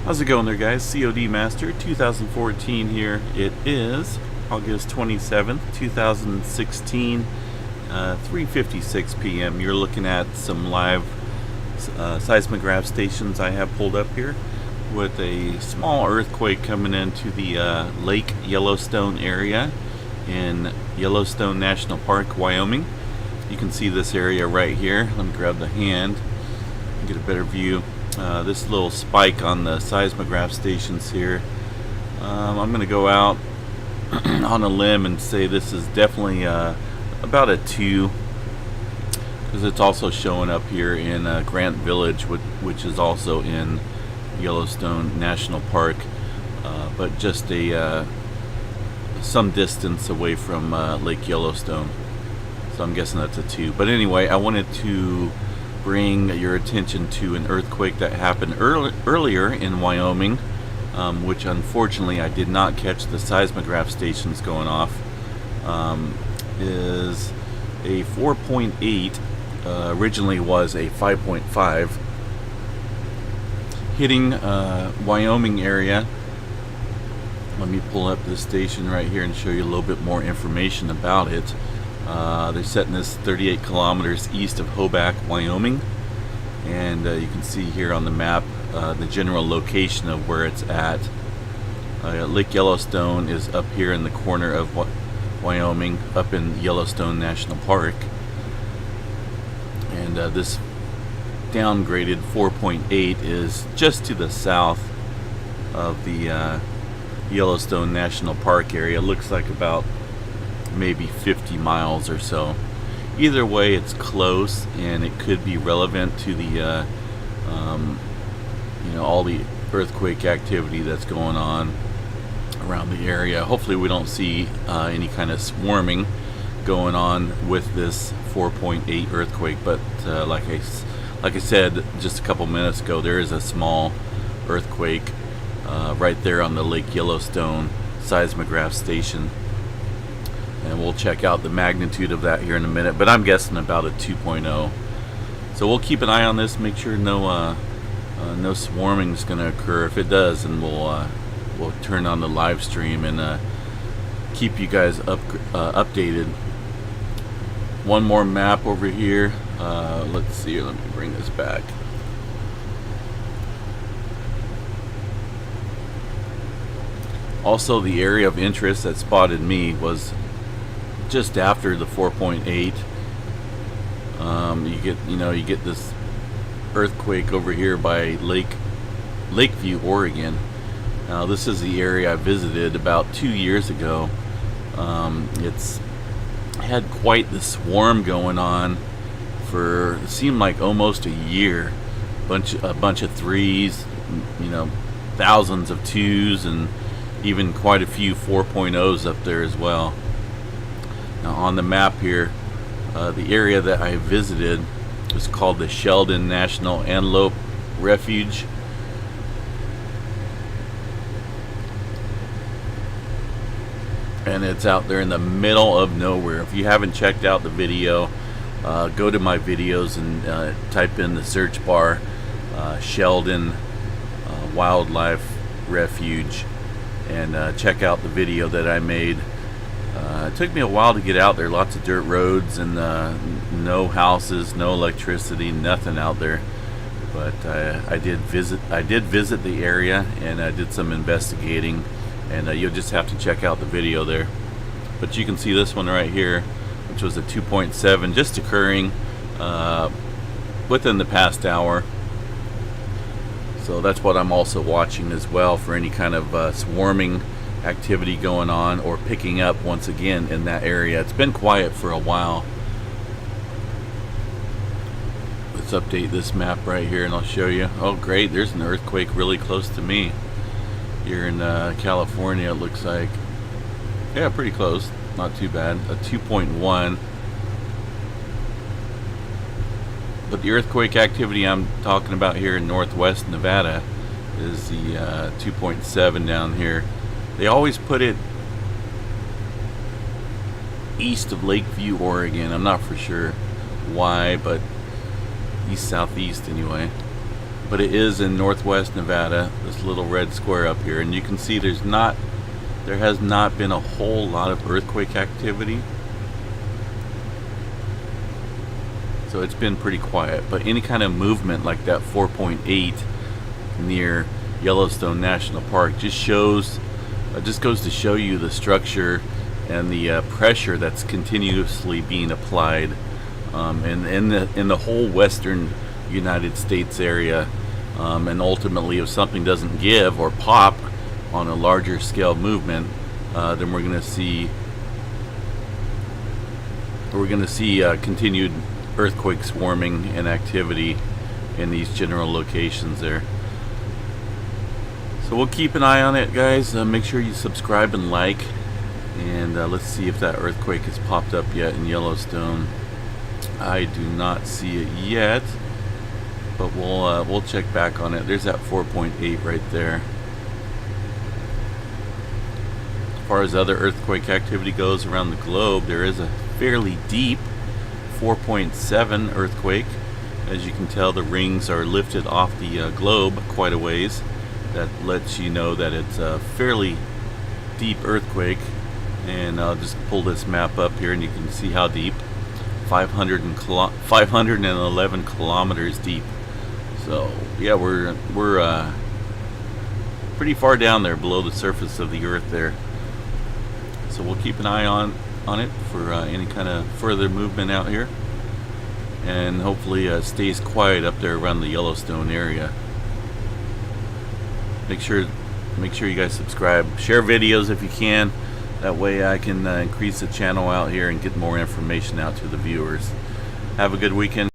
How's it going there, guys? COD Master 2014 here. It is August 27th, 2016, 3:56 p.m. You're looking at some live seismograph stations I have pulled up here with a small earthquake coming into the Lake Yellowstone area in Yellowstone National Park, Wyoming. You can see this area right here. Let me grab the hand and get a better view. This little spike on the seismograph stations here. I'm going to go out on a limb and say this is definitely about a 2, because it's also showing up here in Grant Village, which is also in Yellowstone National Park, but just some distance away from Lake Yellowstone. So I'm guessing that's a 2. But anyway, I wanted to bring your attention to an earthquake that happened earlier in Wyoming, which unfortunately I did not catch the seismograph stations going off. Is a 4.8, originally was a 5.5, hitting Wyoming area. Let me pull up this station right here and show you a little bit more information about it. They're setting this 38 kilometers east of Hoback, Wyoming, and you can see here on the map the general location of where it's at. Lake Yellowstone is up here in the corner of Wyoming, up in Yellowstone National Park, and this downgraded 4.8 is just to the south of the Yellowstone National Park area. It looks like about maybe 50 miles or so. Either way, it's close, and it could be relevant to the all the earthquake activity that's going on around the area. Hopefully we don't see any kind of swarming going on with this 4.8 earthquake, but like I said just a couple minutes ago, there is a small earthquake right there on the Lake Yellowstone seismograph station, and we'll check out the magnitude of that here in a minute, but I'm guessing about a 2.0. So we'll keep an eye on this, make sure no swarming is going to occur. If it does, then we'll turn on the live stream and keep you guys updated. One more map over here. Let's see, let me bring this back. Also, the area of interest that spotted me was just after the 4.8. You get this earthquake over here by Lakeview, Oregon. Now this is the area I visited about 2 years ago. It's had quite the swarm going on for, it seemed like almost a year. A bunch of 3s, thousands of 2s, and even quite a few 4.0s up there as well. Now on the map here, the area that I visited is called the Sheldon National Antelope Refuge. And it's out there in the middle of nowhere. If you haven't checked out the video, go to my videos and type in the search bar Sheldon Wildlife Refuge, and check out the video that I made. It took me a while to get out there. Lots of dirt roads and no houses, no electricity, nothing out there. But I did visit the area, and I did some investigating, and you'll just have to check out the video there. But you can see this one right here, which was a 2.7, just occurring within the past hour. So that's what I'm also watching as well, for any kind of swarming activity going on or picking up once again in that area. It's been quiet for a while. Let's update this map right here and I'll show you. Oh great, there's an earthquake really close to me here in California, it looks like. Yeah, pretty close, not too bad. A 2.1. But the earthquake activity I'm talking about here in northwest Nevada is the 2.7 down here. They always put it east of Lakeview, Oregon. I'm not for sure why, but east southeast anyway. but it is in northwest Nevada, this little red square up here, and you can see there has not been a whole lot of earthquake activity. So it's been pretty quiet, but any kind of movement like that 4.8 near Yellowstone National Park just goes to show you the structure and the pressure that's continuously being applied in the whole western United States area, and ultimately, if something doesn't give or pop on a larger scale movement, then we're going to see continued earthquake swarming and activity in these general locations there. So we'll keep an eye on it, guys. Make sure you subscribe and like, and let's see if that earthquake has popped up yet in Yellowstone. I do not see it yet, but we'll check back on it. There's that 4.8 right there. As far as other earthquake activity goes around the globe, there is a fairly deep 4.7 earthquake. As you can tell, the rings are lifted off the globe quite a ways. That lets you know that it's a fairly deep earthquake. And I'll just pull this map up here and you can see how deep. 511 kilometers deep. So yeah, we're pretty far down there below the surface of the earth there. So we'll keep an eye on it for any kind of further movement out here, and hopefully it stays quiet up there around the Yellowstone area. Make sure you guys subscribe, share videos if you can. That way I can increase the channel out here and get more information out to the viewers. Have a good weekend.